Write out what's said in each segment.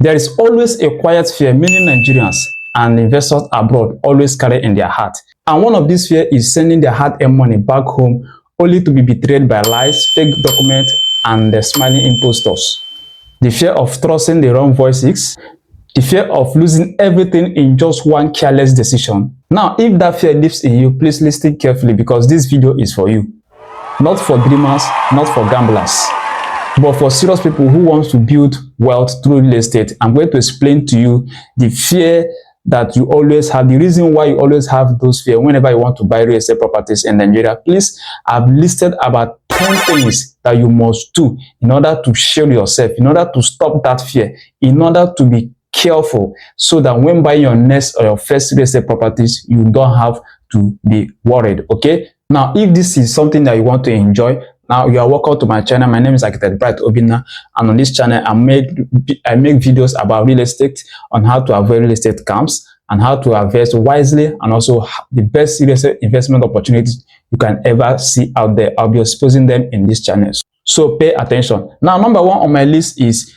There is always a quiet fear many Nigerians and investors abroad always carry in their heart. And one of these fears is sending their hard-earned money back home only to be betrayed by lies, fake documents, and the smiling impostors. The fear of trusting the wrong voices, the fear of losing everything in just one careless decision. Now, if that fear lives in you, please listen carefully because this video is for you. Not for dreamers, not for gamblers, but for serious people who want to build wealth through real estate. I'm going to explain to you the fear that you always have, the reason why you always have those fears whenever you want to buy real estate properties in Nigeria. Please, I've listed about 10 things that you must do in order to shield yourself, in order to stop that fear, in order to be careful, so that when buying your next or your first real estate properties, you don't have to be worried. Okay, now if this is something that you want to enjoy, now you are welcome to my channel. My name is Architect Obinna, and on this channel I make videos about real estate, on how to avoid real estate scams and how to invest wisely, and also the best real estate investment opportunities you can ever see out there. I'll be exposing them in this channel, so pay attention. Now, number one on my list is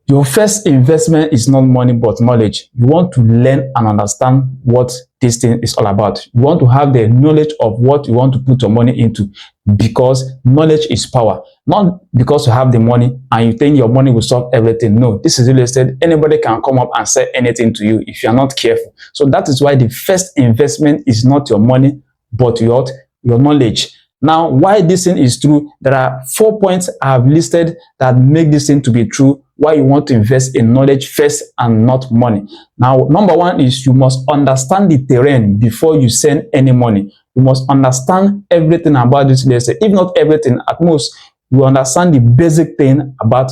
your first investment is not money but knowledge. You want to learn and understand what this thing is all about. You want to have the knowledge of what you want to put your money into, because knowledge is power. Not because you have the money and you think your money will solve everything. No, this is real estate. Anybody can come up and sell anything to you if you are not careful. So that is why the first investment is not your money but your knowledge. Now, why this thing is true, there are 4 points I have listed that make this thing to be true, why you want to invest in knowledge first and not money. Now, number one is you must understand the terrain before you send any money. You must understand everything about this real estate. If not everything, at most, you understand the basic thing about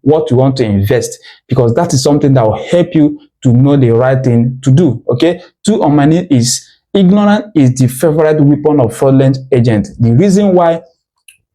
what you want to invest, because that is something that will help you to know the right thing to do. Okay, two on my list is ignorance is the favorite weapon of fraudulent agent. The reason why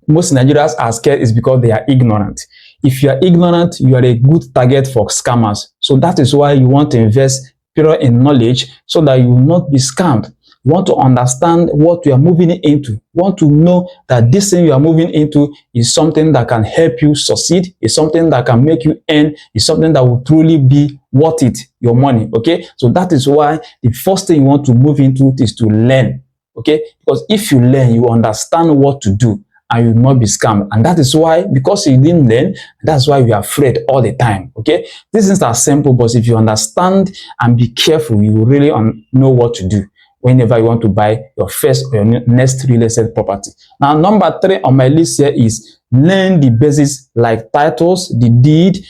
most Nigerians are scared is because they are ignorant. If you are ignorant, you are a good target for scammers. So that is why you want to invest in knowledge, so that you will not be scammed. You want to understand what you are moving into. You want to know that this thing you are moving into is something that can help you succeed, is something that can make you earn, is something that will truly be worth it, your money. Okay, so that is why the first thing you want to move into is to learn. Okay, because if you learn, you understand what to do and you will not be scammed. And that is why, because you didn't learn, that's why we are afraid all the time. Okay, these things are simple, but if you understand and be careful, you will really know what to do whenever you want to buy your first or your next real estate property. Now, number 3 on my list here is learn the basics like titles, the deed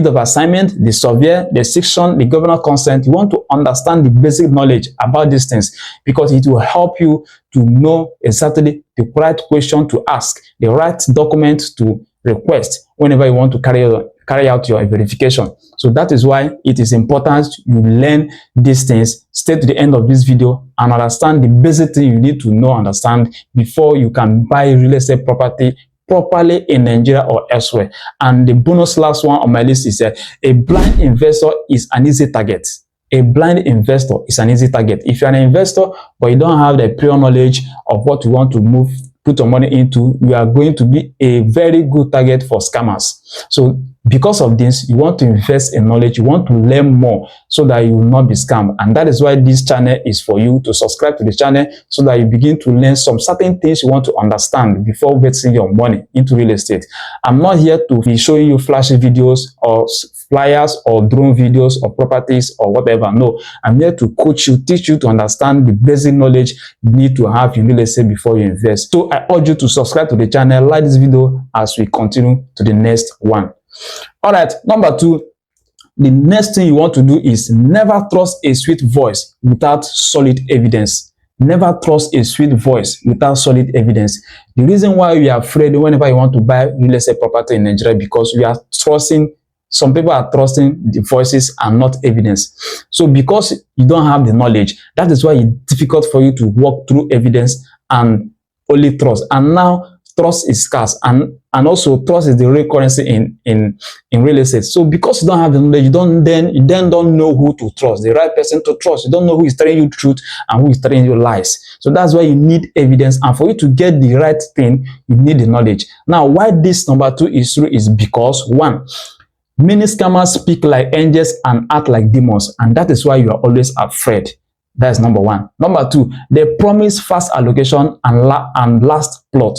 of assignment, the survey, the section, the governor consent. You want to understand the basic knowledge about these things, because it will help you to know exactly the right question to ask, the right document to request whenever you want to carry out your verification. So that is why it is important you learn these things. Stay to the end of this video and understand the basic thing you need to understand before you can buy real estate property properly in Nigeria or elsewhere. And the bonus last one on my list is a blind investor is an easy target. A blind investor is an easy target. If you're an investor but you don't have the prior knowledge of what you want to put your money into, you are going to be a very good target for scammers. So because of this, you want to invest in knowledge, you want to learn more so that you will not be scammed. And that is why this channel is for you. To subscribe to the channel so that you begin to learn some certain things you want to understand before investing your money into real estate. I'm not here to be showing you flashy videos or flyers or drone videos or properties or whatever. No, I'm here to coach you, teach you to understand the basic knowledge you need to have in real estate before you invest. So I urge you to subscribe to the channel, like this video as we continue to the next one. All right, number 2, the next thing you want to do is never trust a sweet voice without solid evidence. Never trust a sweet voice without solid evidence. The reason why we are afraid whenever you want to buy real estate property in Nigeria, because we are trusting, some people are trusting the voices and not evidence. So because you don't have the knowledge, that is why it's difficult for you to walk through evidence and only trust. And now trust is scarce, and also trust is the real currency in real estate. So because you don't have the knowledge, you then don't know who to trust, the right person to trust. You don't know who is telling you truth and who is telling you lies. So that's why you need evidence, and for you to get the right thing, you need the knowledge. Now, why this number 2 is true is because, 1, Many scammers speak like angels and act like demons, and that is why you are always afraid. That's number one. Number two, they promise fast allocation and last plot.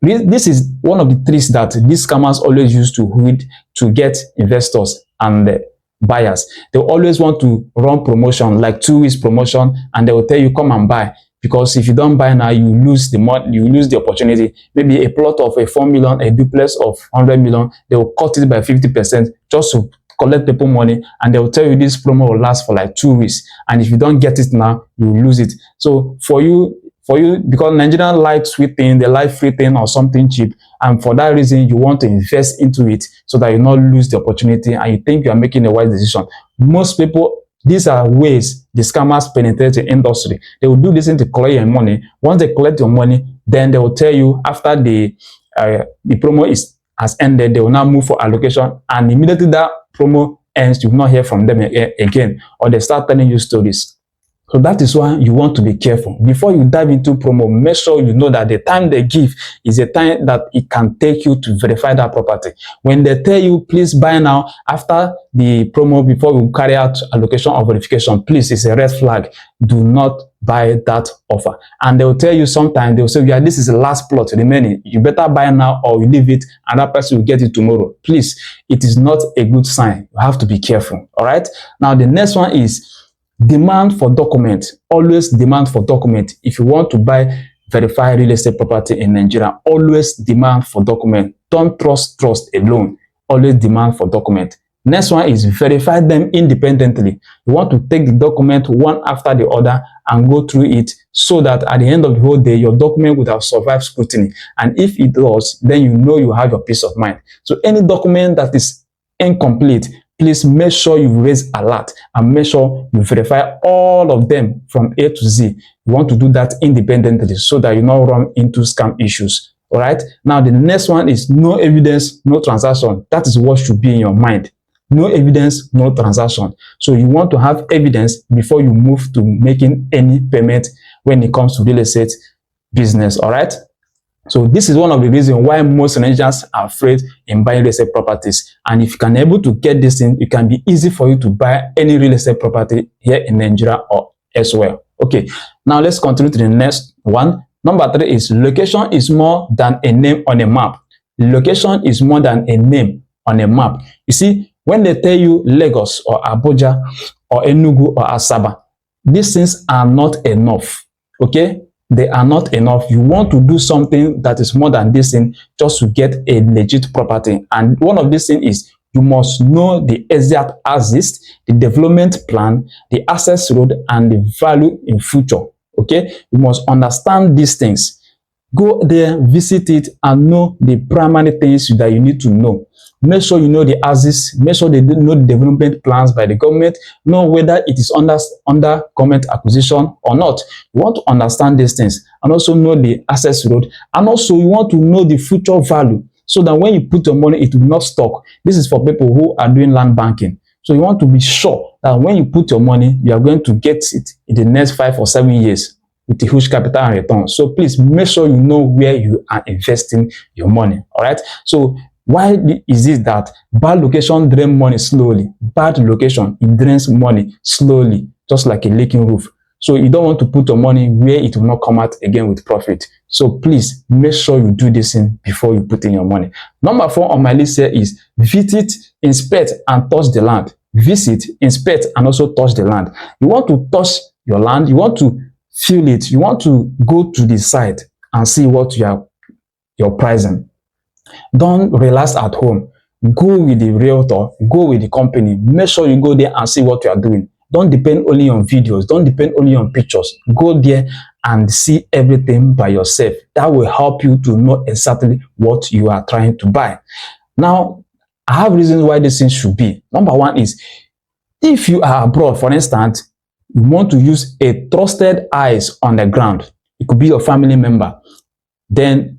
This is one of the tricks that these scammers always use to get investors and buyers. They always want to run promotion, like 2 weeks promotion, and they will tell you come and buy, because if you don't buy now, you lose the money, you lose the opportunity. Maybe a plot of a 4 million, a duplex of 100 million, they will cut it by 50% just to collect people money, and they will tell you this promo will last for like 2 weeks, and if you don't get it now, you will lose it. So for you, because Nigerians like sweet thing, they like free thing or something cheap, and for that reason you want to invest into it so that you not lose the opportunity and you think you are making a wise decision. Most people, these are ways the scammers penetrate the industry. They will do this to collect your money. Once they collect your money, then they will tell you after the promo has ended, they will now move for allocation, and immediately that promo ends, you will not hear from them again, or they start telling you stories. So that is why you want to be careful. Before you dive into promo, make sure you know that the time they give is a time that it can take you to verify that property. When they tell you, please buy now, after the promo, before you carry out allocation or verification, please, it's a red flag. Do not buy that offer. And they will tell you sometimes, they will say, yeah, this is the last plot remaining. You better buy now or you leave it and that person will get it tomorrow. Please, it is not a good sign. You have to be careful. All right. Now, the next one is demand for document. Always demand for document. If you want to buy verified real estate property in Nigeria, always demand for document. Don't trust alone. Always demand for document. Next one is verify them independently. You want to take the document one after the other and go through it so that at the end of the whole day, your document would have survived scrutiny. And if it does, then you know you have your peace of mind. So any document that is incomplete, please make sure you raise alert and make sure you verify all of them from A to Z. You want to do that independently so that you not run into scam issues. All right. Now, the next one is no evidence, no transaction. That is what should be in your mind. No evidence, no transaction. So you want to have evidence before you move to making any payment when it comes to real estate business. All right. So this is one of the reasons why most Nigerians are afraid in buying real estate properties. And if you can able to get this in, it can be easy for you to buy any real estate property here in Nigeria or elsewhere. Okay, now let's continue to the next one. Number 3 is location is more than a name on a map. Location is more than a name on a map. You see, when they tell you Lagos or Abuja or Enugu or Asaba, these things are not enough. Okay? They are not enough. You want to do something that is more than this thing just to get a legit property. And one of these things is you must know the exact axis, the development plan, the access road, and the value in future. Okay, you must understand these things. Go there, visit it, and know the primary things that you need to know. Make sure you know the axis, make sure they know the development plans by the government, know whether it is under government acquisition or not. You want to understand these things and also know the access road, and also you want to know the future value so that when you put your money, it will not stuck. This is for people who are doing land banking. So you want to be sure that when you put your money, you are going to get it in the next 5 or 7 years with a huge capital and return. So please make sure you know where you are investing your money. All right. So why is it that bad location drains money slowly? Bad location, it drains money slowly, just like a leaking roof. So you don't want to put your money where it will not come out again with profit. So please make sure you do this thing before you put in your money. Number 4 on my list here is visit, inspect, and touch the land. Visit, inspect, and also touch the land. You want to touch your land, you want to feel it, you want to go to the site and see what you're pricing. Don't relax at home. Go with the realtor, go with the company. Make sure you go there and see what you are doing. Don't depend only on videos. Don't depend only on pictures. Go there and see everything by yourself. That will help you to know exactly what you are trying to buy. Now, I have reasons why this thing should be. Number 1 is, if you are abroad, for instance, you want to use a trusted eyes on the ground. It could be your family member. Then,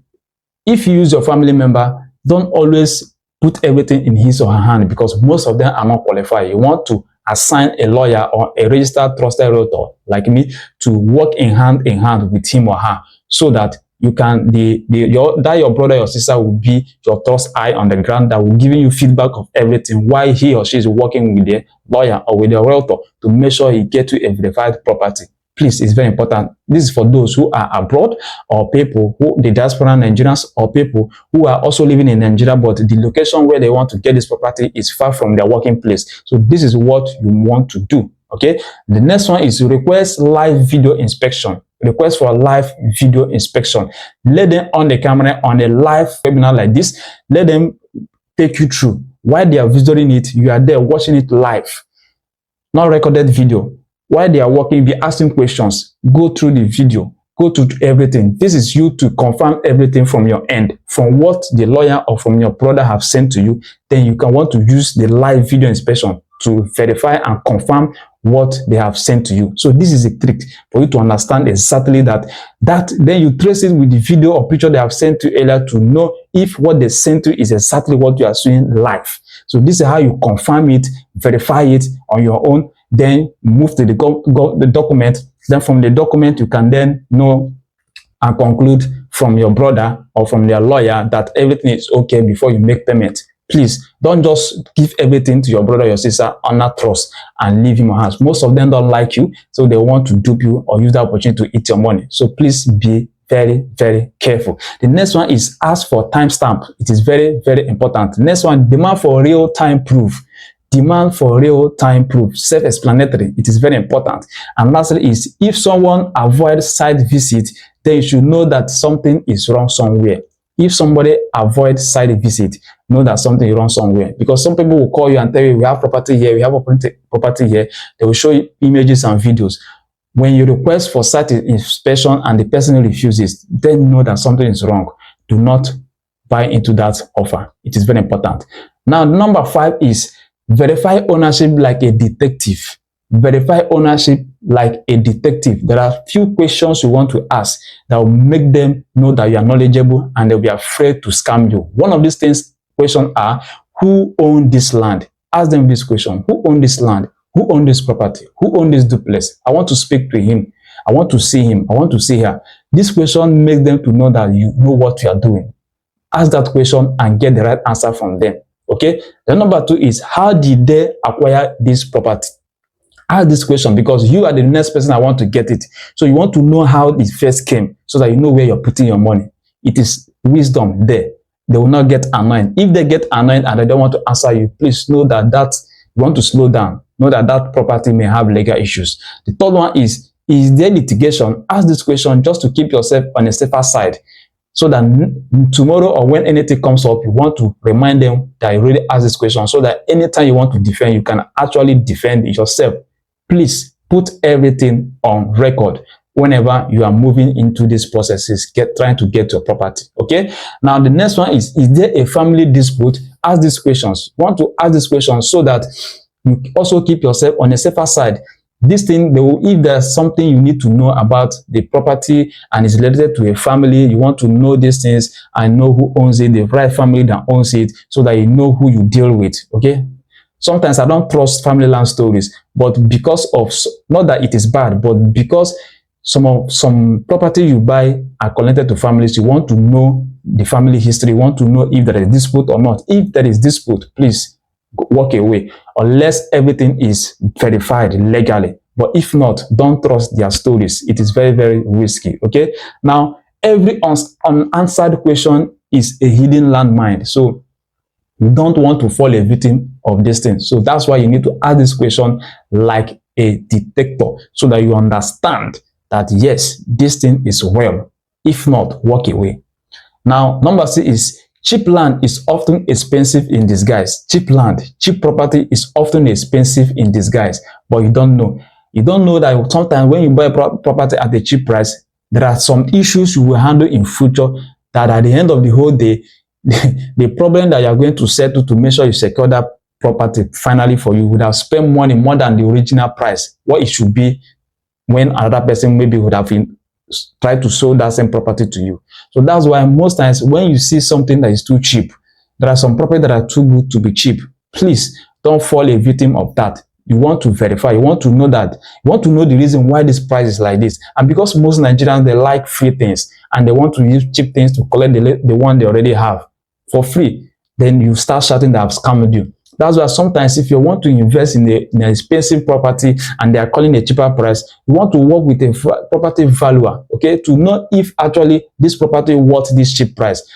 if you use your family member, don't always put everything in his or her hand, because most of them are not qualified. You want to assign a lawyer or a registered trusted realtor like me to work in hand with him or her, so that you can your brother or sister will be your trust eye on the ground that will give you feedback of everything while he or she is working with the lawyer or with the realtor to make sure he get you a verified property. Please, it's very important. This is for those who are abroad or people who the diaspora Nigerians or people who are also living in Nigeria, but the location where they want to get this property is far from their working place. So this is what you want to do. Okay. The next one is request live video inspection. Request for a live video inspection. Let them on the camera on a live webinar like this. Let them take you through. While they are visiting it, you are there watching it live, not recorded video. While they are working, be asking questions, go through the video, go through everything. This is you to confirm everything from your end, from what the lawyer or from your brother have sent to you. Then you can want to use the live video inspection to verify and confirm what they have sent to you. So this is a trick for you to understand exactly that then you trace it with the video or picture they have sent to you earlier to know if what they sent to you is exactly what you are seeing live. So this is how you confirm it, verify it on your own, then move to the document. Then from the document, you can then know and conclude from your brother or from their lawyer that everything is okay before you make payment. Please don't just give everything to your brother or your sister under trust and leave him on hands. Most of them don't like you, so they want to dupe you or use that opportunity to eat your money. So please be very, very careful. The next one is ask for timestamp. It is very, very important. Next one, demand for real-time proof. Demand for real-time proof. Self-explanatory. It is very important. And lastly is if someone avoids site visit, then you should know that something is wrong somewhere. If somebody avoids site visit, know that something is wrong somewhere. Because some people will call you and tell you, we have property here, we have property here. They will show you images and videos. When you request for site inspection and the person refuses, then know that something is wrong. Do not buy into that offer. It is very important. Now, number 5 is verify ownership like a detective. Verify ownership like a detective. There are few questions you want to ask that will make them know that you are knowledgeable and they'll be afraid to scam you. One of these questions are, who owns this land? Ask them this question. Who owns this land? Who owns this property? Who owns this duplex? I want to speak to him. I want to see him. I want to see her. This question makes them to know that you know what you are doing. Ask that question and get the right answer from them. Okay. Then number 2 is, how did they acquire this property? Ask this question because you are the next person I want to get it. So you want to know how it first came so that you know where you're putting your money. It is wisdom there. They will not get annoyed. If they get annoyed and they don't want to answer you, please know that you want to slow down. Know that that property may have legal issues. The third one is there litigation? Ask this question just to keep yourself on a safer side. So that tomorrow or when anything comes up, you want to remind them that you really asked this question so that anytime you want to defend, you can actually defend yourself. Please put everything on record whenever you are moving into these processes, trying to get your property. Okay. Now, the next one is there a family dispute? Ask these questions. You want to ask these questions so that you also keep yourself on a safer side. This thing, if there's something you need to know about the property and is related to a family, you want to know these things and know who owns it, the right family that owns it, so that you know who you deal with. Okay. Sometimes I don't trust family land stories, but because of, not that it is bad, but because some property you buy are connected to families, you want to know the family history, you want to know if there is dispute or not. If there is dispute, please walk away unless everything is verified legally. But if not, don't trust their stories. It is very, very risky. Okay. Now, every unanswered question is a hidden landmine. So you don't want to fall a victim of this thing. So that's why you need to ask this question like a detector so that you understand that yes, this thing is well. If not, walk away. Now, number 6 is cheap land is often expensive in disguise. Cheap land, cheap property is often expensive in disguise, but you don't know. You don't know that sometimes when you buy property at a cheap price, there are some issues you will handle in future that at the end of the whole day, the problem that you are going to settle to make sure you secure that property finally for you would have spent money more than the original price, what it should be when another person maybe would have tried to sell that same property to you. So that's why most times when you see something that is too cheap, there are some properties that are too good to be cheap. Please don't fall a victim of that. you want to verify, you want to know that, you want to know the reason why this price is like this. And because most Nigerians, they like free things and they want to use cheap things to collect the one they already have for free, then you start shouting that I've scammed you. That's why sometimes if you want to invest in an expensive property and they are calling a cheaper price, you want to work with a property valuer, okay, to know if actually this property worth this cheap price.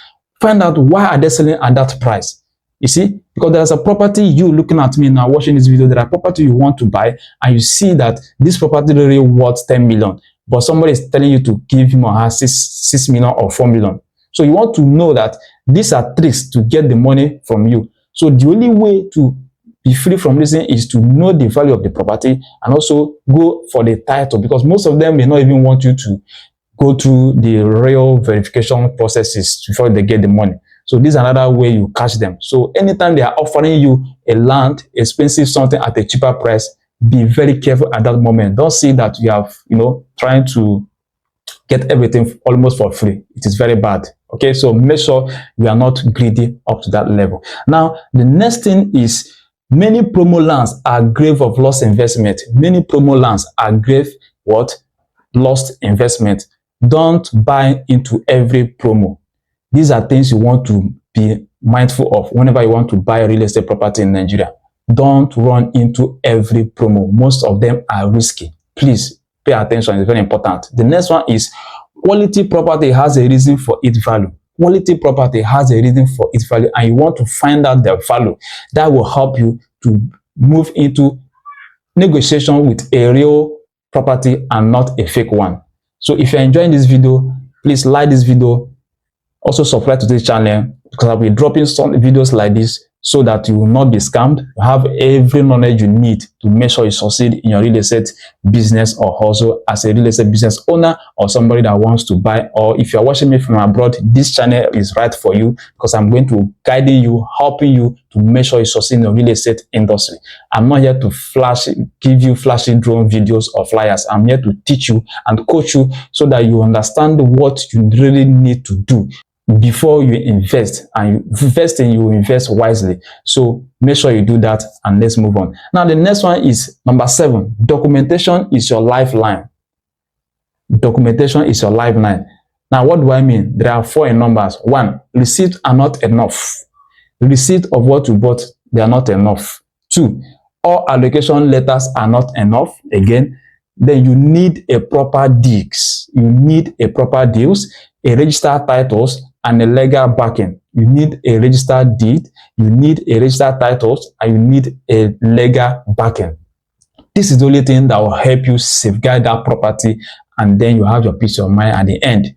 Find out why are they selling at that price. You see, because there's a property, you looking at me now watching this video, there are property you want to buy and you see that this property really worth 10 million, but somebody is telling you to give him or her 6 million or 4 million. So you want to know that these are tricks to get the money from you. So the only way to be free from this thing is to know the value of the property and also go for the title, because most of them may not even want you to go through the real verification processes before they get the money. So this is another way you catch them. So anytime they are offering you a land, expensive something at a cheaper price, be very careful at that moment. Don't see that you have, trying to get everything almost for free. It is very bad. Okay, so make sure you are not greedy up to that level. Now, the next thing is many promo lands are grave of lost investment. Many promo lands are grave what? Lost investment. Don't buy into every promo. These are things you want to be mindful of whenever you want to buy a real estate property in Nigeria. Don't run into every promo. Most of them are risky. Please pay attention. It's very important. The next one is quality property has a reason for its value. Quality property has a reason for its value, and you want to find out the value. That will help you to move into negotiation with a real property and not a fake one. So if you're enjoying this video, please like this video. Also subscribe to this channel, because I'll be dropping some videos like this so that you will not be scammed. You have every knowledge you need to make sure you succeed in your real estate business, or also as a real estate business owner or somebody that wants to buy. Or if you're watching me from abroad, this channel is right for you, because I'm going to guide you, helping you to make sure you succeed in the real estate industry. I'm not here to give you flashy drone videos or flyers. I'm here to teach you and coach you so that you understand what you really need to do before you invest. And you invest wisely. So make sure you do that, and let's move on. Now the next one is number 7. Documentation is your lifeline. Documentation is your lifeline. Now what do I mean? There are 4 in numbers. 1, receipts are not enough. Receipt of what you bought, they are not enough. 2, all allocation letters are not enough. Again, then you need a proper deeds. You need a proper deals, a registered titles, and a legal backing. You need a registered deed, you need a registered titles, and you need a legal backing. This is the only thing that will help you safeguard that property, and then you have your peace of mind at the end.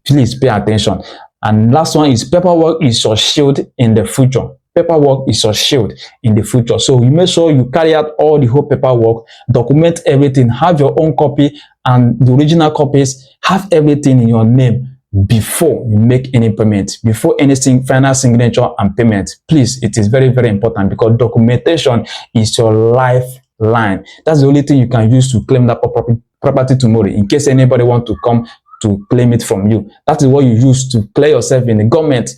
Please pay attention. And last one is paperwork is your shield in the future. Paperwork is your shield in the future. So you make sure you carry out all the whole paperwork, document everything, have your own copy and the original copies, have everything in your name before you make any payment, before anything, final signature and payment. Please, it is very, very important, because documentation is your lifeline. That's the only thing you can use to claim that property tomorrow, in case anybody wants to come to claim it from you. That is what you use to clear yourself in the government,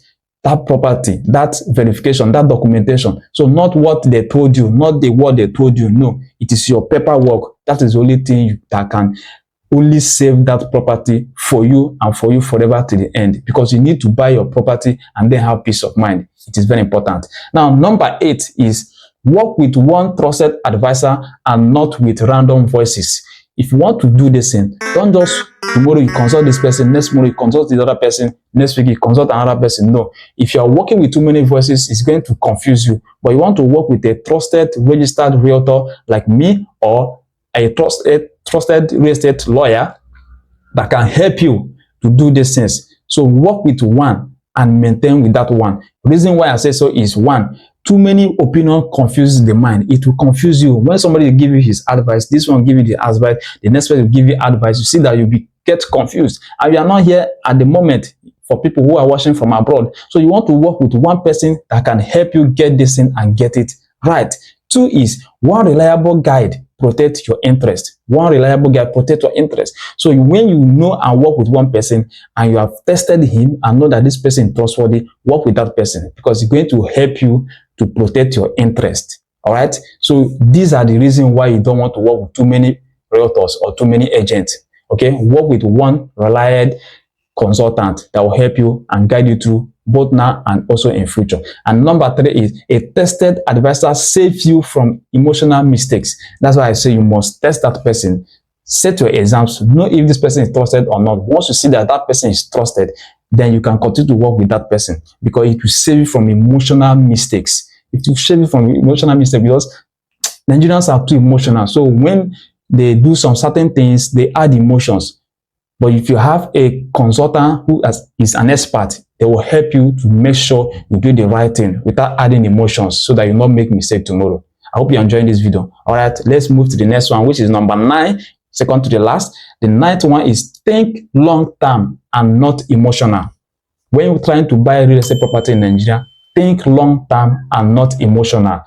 that property, that verification, that documentation. So not what they told you, not the word they told you. No, it is your paperwork. That is the only thing that can only save that property for you and for you forever to the end, because you need to buy your property and then have peace of mind. It is very important. Now, number 8 is work with one trusted advisor and not with random voices. If you want to do this thing, don't just tomorrow you consult this person, next tomorrow you consult the other person, next week you consult another person. No, if you are working with too many voices, it's going to confuse you. But you want to work with a trusted registered realtor like me, or a trusted real estate lawyer that can help you to do these things. So work with one and maintain with that one. Reason why I say so is, 1, too many opinions confuses the mind. It will confuse you. When somebody will give you his advice, this one will give you the advice, the next person will give you advice. You see that you get confused, and you are not here at the moment for people who are watching from abroad. So you want to work with one person that can help you get this in and get it right. 2 is one reliable guide protect your interest. One reliable guide protect your interest. So when you know and work with one person and you have tested him and know that this person is trustworthy, work with that person, because it's going to help you to protect your interest. All right. So these are the reasons why you don't want to work with too many realtors or too many agents. Okay. Work with one reliable consultant that will help you and guide you through both now and also in future. And number 3 is a tested advisor saves you from emotional mistakes. That's why I say you must test that person. Set your exams, know if this person is trusted or not. Once you see that that person is trusted, then you can continue to work with that person, because it will save you from emotional mistakes. It will save you from emotional mistakes, because Nigerians are too emotional. So when they do some certain things, they add emotions. But if you have a consultant who is an expert, they will help you to make sure you do the right thing without adding emotions, so that you not make mistake tomorrow. I hope you're enjoying this video. All right, let's move to the next one, which is number 9, second to the last. The 9th one is think long term and not emotional. When you're trying to buy real estate property in Nigeria, think long term and not emotional.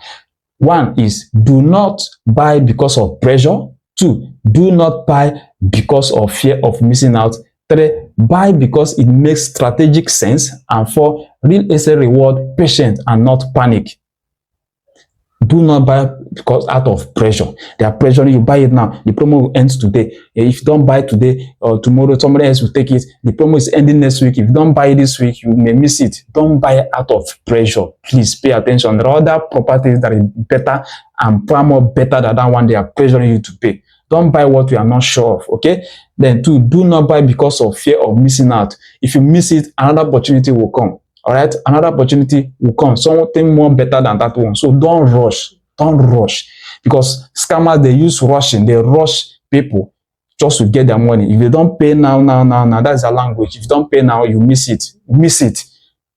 1 is do not buy because of pressure. 2, do not buy because of fear of missing out. 3, buy because it makes strategic sense. And 4, real estate reward patience and not panic. Do not buy because out of pressure. They are pressuring you. Buy it now. The promo ends today. If you don't buy today or tomorrow, somebody else will take it. The promo is ending next week. If you don't buy this week, you may miss it. Don't buy out of pressure. Please pay attention. There are other properties that are better and far more better than that one they are pressuring you to pay. Don't buy what you are not sure of, okay? Then 2, do not buy because of fear of missing out. If you miss it, another opportunity will come. All right, another opportunity will come, something more better than that one. So don't rush, because scammers, they use rushing, they rush people just to get their money. If you don't pay now, that's their language. If you don't pay now, you miss it.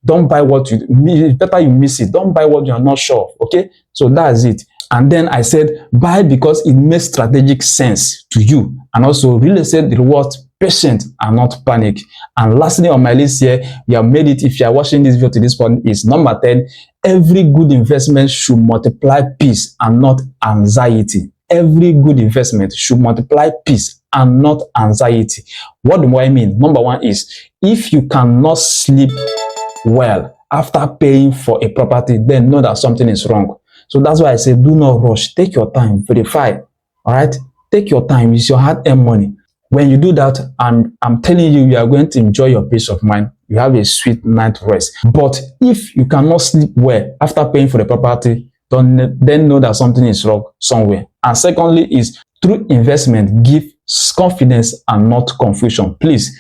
Don't buy what you, better you miss it. Don't buy what you are not sure of, okay? So that's it. And then I said, buy because it makes strategic sense to you. And also, real estate rewards patient and not panic. And lastly on my list here, we have made it, if you are watching this video to this point, is number 10. Every good investment should multiply peace and not anxiety. Every good investment should multiply peace and not anxiety. What do I mean? Number 1 is, if you cannot sleep well after paying for a property, then know that something is wrong. So that's why I say, do not rush. Take your time, verify. All right? Take your time. It's your hard-earned money. When you do that, I'm telling you, you are going to enjoy your peace of mind. You have a sweet night rest. But if you cannot sleep well after paying for the property, then know that something is wrong somewhere. And secondly is, true investment gives confidence and not confusion. Please,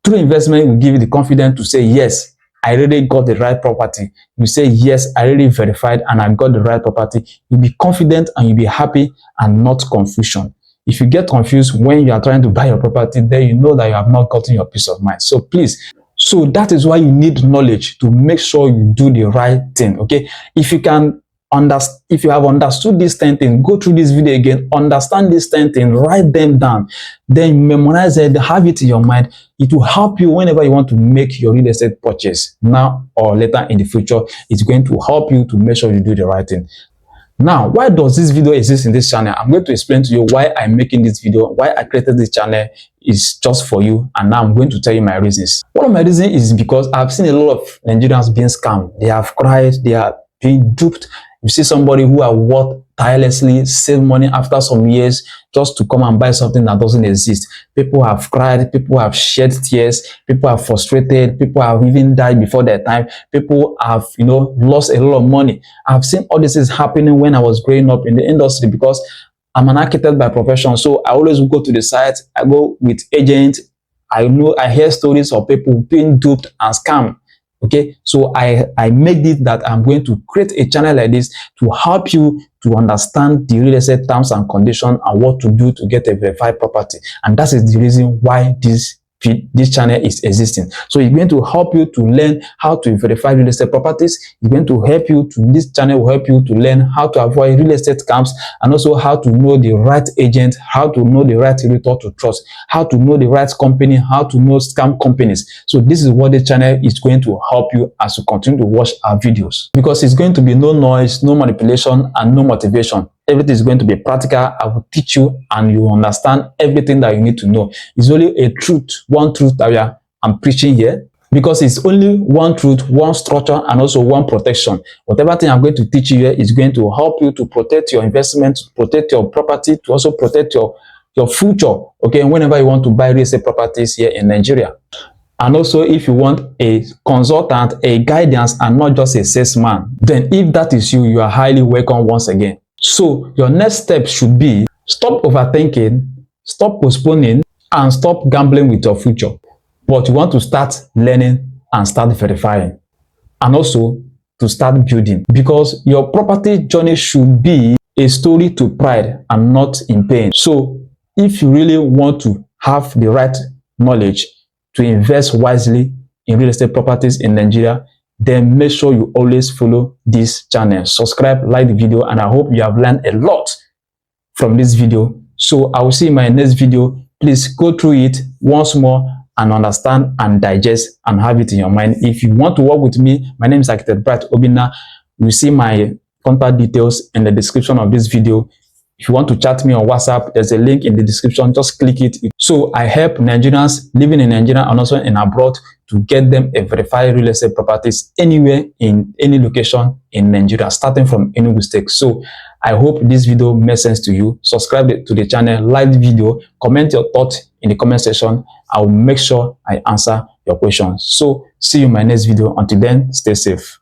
true investment will give you the confidence to say, yes, I really got the right property. You say, yes, I really verified and I got the right property. You'll be confident and you'll be happy and not confusion. If you get confused when you are trying to buy your property, then you know that you have not gotten your peace of mind. So please, so that is why you need knowledge to make sure you do the right thing, okay? If you have understood these 10 things, go through this video again, understand these 10 things, write them down, then memorize it, have it in your mind. It will help you whenever you want to make your real estate purchase, now or later in the future. It's going to help you to make sure you do the right thing. Now, why does this video exist in this channel? I'm going to explain to you why I'm making this video, why I created this channel is just for you, and now I'm going to tell you my reasons. One of my reasons is because I've seen a lot of Nigerians being scammed. They have cried, they are being duped. You see somebody who have worked tirelessly, save money after some years just to come and buy something that doesn't exist. People have cried, people have shed tears, people are frustrated, people have even died before their time, people have, lost a lot of money. I've seen all this is happening when I was growing up in the industry, because I'm an architect by profession. So I always go to the site, I go with agents. I hear stories of people being duped and scammed. Okay, so I made it that I'm going to create a channel like this to help you to understand the real estate terms and conditions and what to do to get a verified property. And that is the reason why this channel is existing. So it's going to help you to learn how to verify real estate properties. It's going to help you this channel will help you to learn how to avoid real estate scams, and also how to know the right agent, how to know the right realtor to trust, how to know the right company, how to know scam companies. So this is what the channel is going to help you as you continue to watch our videos, because it's going to be no noise, no manipulation, and no motivation. Everything is going to be practical. I will teach you and you understand everything that you need to know. It's only a truth, one truth that I'm preaching here. because it's only one truth, one structure, and also one protection. Whatever thing I'm going to teach you here is going to help you to protect your investment, to protect your property, to also protect your future, okay, whenever you want to buy real estate properties here in Nigeria. And also, if you want a consultant, a guidance, and not just a salesman, then if that is you, you are highly welcome once again. So your next step should be stop overthinking, stop postponing, and stop gambling with your future. But you want to start learning and start verifying, and also to start building, because your property journey should be a story to pride and not in pain. So if you really want to have the right knowledge to invest wisely in real estate properties in Nigeria, then make sure you always follow this channel. Subscribe, like the video, and I hope you have learned a lot from this video. So I will see you in my next video. Please go through it once more and understand and digest and have it in your mind. If you want to work with me, my name is Architect Obinna. You see my contact details in the description of this video. If you want to chat me on WhatsApp, there's a link in the description. Just click it. So I help Nigerians living in Nigeria and also in abroad to get them a verified real estate properties anywhere in any location in Nigeria, starting from Enugu State. So I hope this video makes sense to you. Subscribe to the channel, like the video, comment your thoughts in the comment section. I will make sure I answer your questions. So see you in my next video. Until then, stay safe.